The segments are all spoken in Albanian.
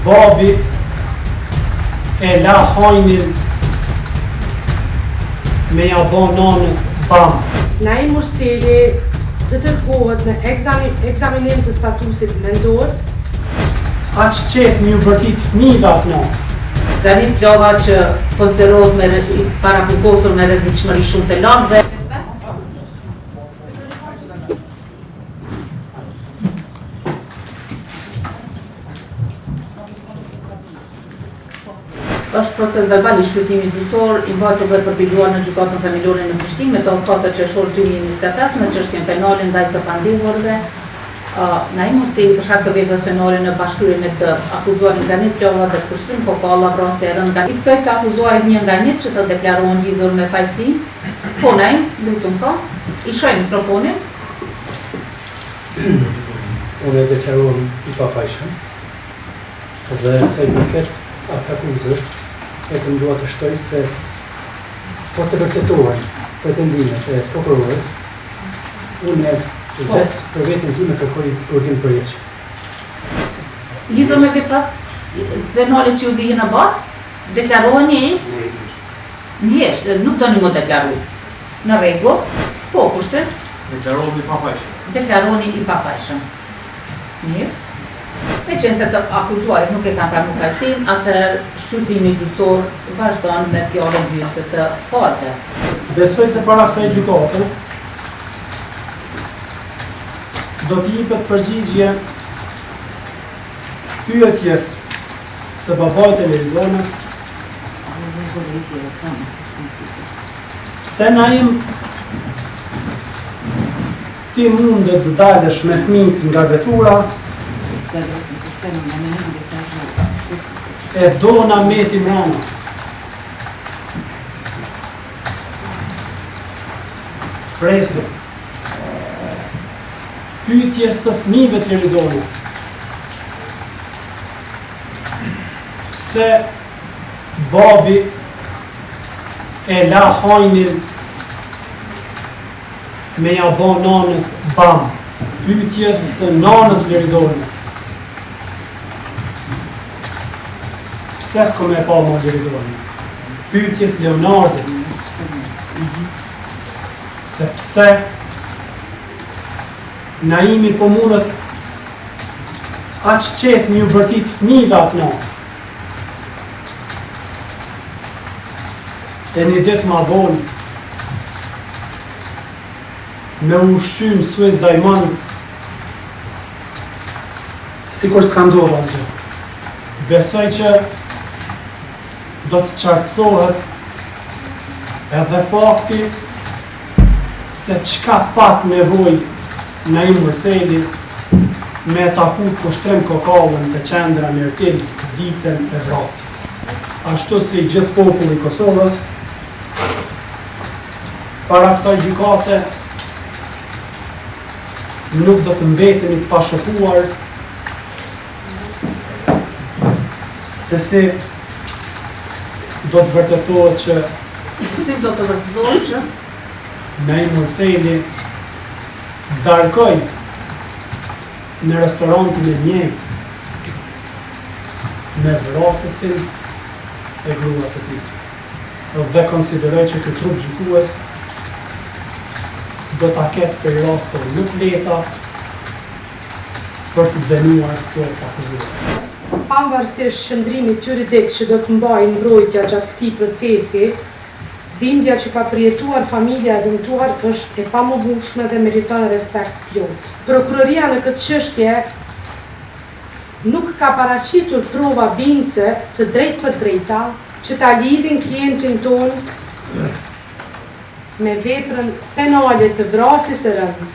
babi e la hajnin me ja bo nanës bam. Naim Murseli të tërkohet në ekzaminim të statusit mendor. Aq qep një vërtit fëmijëve atë natë. Tani plova që konsiderohet para përkosur me rrezikshmëri shumë të lartë dhe është proces verbal i shqyrtimit gjyqësor i mbajtur për përpiluar në gjykatën familjore në Prishtinë me datën 4 qershor 2025 në çështjen penale ndaj të pandehurve. Naim Murseli për shkak të veprës penale në bashkëhyrje me të akuzuarin Granit Plova dhe pushtrim kokalla vrasje e rënd. I ftoj të akuzuarit një nga një që të deklarohen lidhur me fajsi. Po Naim, lutem po. I shoj mikrofonin. Unë e deklarohem i pafajshëm dhe se i përket atë akuzës vetëm dua të shtoj se po të vërtetohen pretendimet e prokurorës, unë vetë për vetën time kërkoj urdim përgjigje. Lidhur me veprat penale që ju vijnë në barë, deklaroheni njësht, nuk do një më deklaru. Në rregull, po kushte? Deklaroheni i pafajshëm. Deklaroheni i pafajshëm. Mirë. Me qenë se të akuzuarit nuk e kanë pranuar fajsin, atëherë shqyrtimi gjyqësor vazhdon me fjalën hyrëse të parë. Besoj se para kësaj gjykate do t'i jepet përgjigje pyetjes së babait të Meridonës pse Naim ti mundet të dalësh me fëmijët nga vetura e dona Meti Mrana. Presim. Pyetje së fëmijëve të Meridonës. Pse babi e la hajnin me ja bo nanës bam. Pyetjes së nanës Meridonës. Pse s'ko me pa më Meridonën? Pyetjes Leonardit. Sepse Naimi po mundet aq qep një vërtit fëmijëve atë natë. E një ditë ma vonë me ushqym Suez Diamond sikur s'ka ndodhur asgjë. Besoj që do të qartësohet edhe fakti se çka pat nevojë Naim Murseli me taku pushtrim kokallën të qendra Mirtil ditën e vrasjes. Ashtu si gjithë populli i Kosovës, para kësaj gjykate nuk do të mbetemi të pashëpuar se si do të vërtetohet që Naim Murseli darkoj në restorantin e njëjtë me vrasësin e gruas e tij. Dhe konsideroj që ky trup gjykues do ta ketë për raste më të lehta për të dënuar këto të akuzuar. Pavarësisht shëndrimit juridik që do të mbajë mbrojtja gjatë këtij procesi, dhimbja që ka përjetuar familja e dëmtuar është e pamohshme dhe meriton respekt plot. Prokuroria në këtë çështje nuk ka paraqitur prova bindëse të drejtë për drejta që ta lidhin klientin ton me veprën penale të vrasjes së rënd.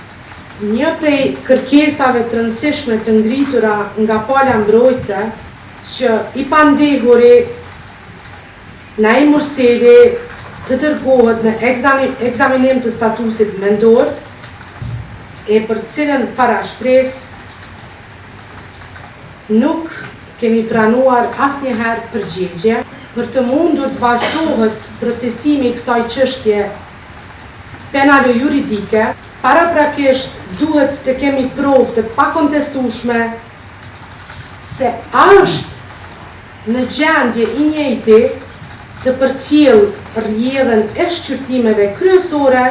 Një prej kërkesave të rëndësishme të ngritura nga pala mbrojtëse që i pandehuri Naim Murseli të tërkohet në ekzaminim të statusit mendor, e për cilën para shpresë nuk kemi pranuar asnjëherë përgjigje. Për të mundur të vazhdohet procesimi i kësaj çështje penale juridike, paraprakisht duhet të kemi provë të pakontestueshme se është në gjendje I njëjti të përcjell rrjedhën e shqyrtimeve kryesore.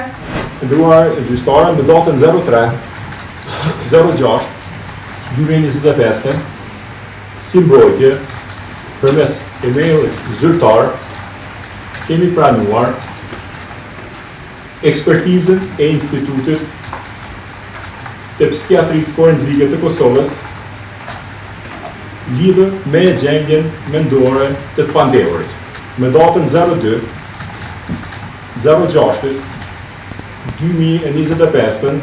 Nderuar gjyqtarë, me datën 03/06/2025, si mbrojtje, përmes emailit zyrtar, kemi pranuar ekspertizën e Institutit të Psikiatrisë Forenzike të Kosovës lidhur me gjendjen mendore të pandehurit. Me datën 02/06/2025,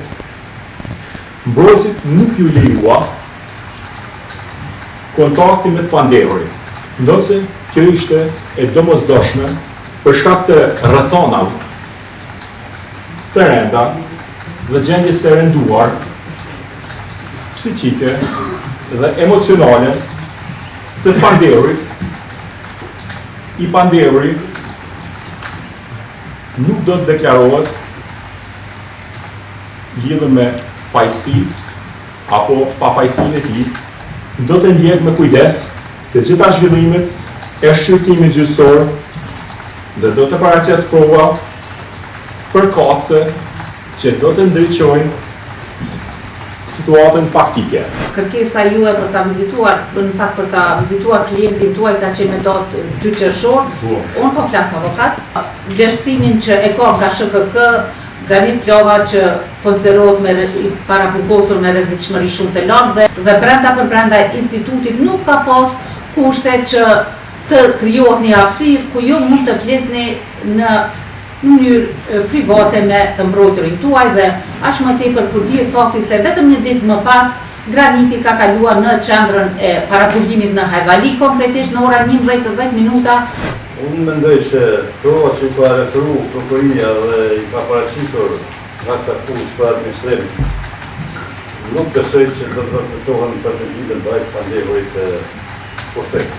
mbrojtësit nuk ju lejua kontakti me të pandehurit, ndërsa kjo ishte e domosdoshme për shkak të rrethonave të rënda dhe gjendjes së rënduar psiqike dhe emocionale të pandehurit. I pandehurit nuk do të deklarohet lidhur me fajsi apo pafajsinë e tij, do të ndjek me kujdes të gjitha zhvillimet e shqyrtimit gjyqësor dhe do të paraqes prova përkatëse që do të ndriçojnë situatën faktike. Kërkesa juaj për ta vizituar, në fakt për ta vizituar klientin tuaj ka qenë me datë 2 qershor. Unë po flas avokat. Vlerësimin që e ka nga SHKK, Granit Plova që konsiderohet me parapërkosur me rrezikshmëri shumë të lartë dhe brenda institutit nuk ka pas kushte që të krijohet një hapësirë ku ju mund të flisni në mënyrë private me të mbrojturin tuaj dhe aq më tepër kur dihet fakti se vetëm një ditë më pas Graniti ka kaluar në qendrën e paraburgimit në Hajvali, konkretisht në ora 11:10 minuta. Unë mendoj se provat që ka referu prokuria dhe I ka paraqitur nga të akuzë për administrim, nuk besoj që do të vërtetohen për të lidhën bajt pandehurit pushtet.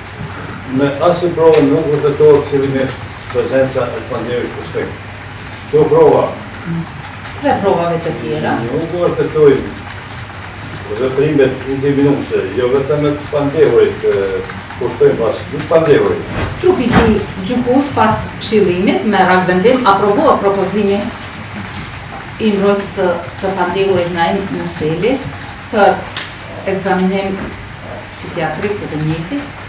Me asë provë nuk vërtetohet fillimisht prezenca e pandehurit pushtet. Këto prova Dhe provave të tjera. nuk vërtetojnë veprimet inkriminuese, jo vetëm me pandehurit pushtojnë pas dy pandehurit. Trupi I gjykus pas këshillimit me rakvendim aprovohet propozimi I mbrojtës të pandehurit Naim Museli për ekzaminim psikiatrik të njëjtit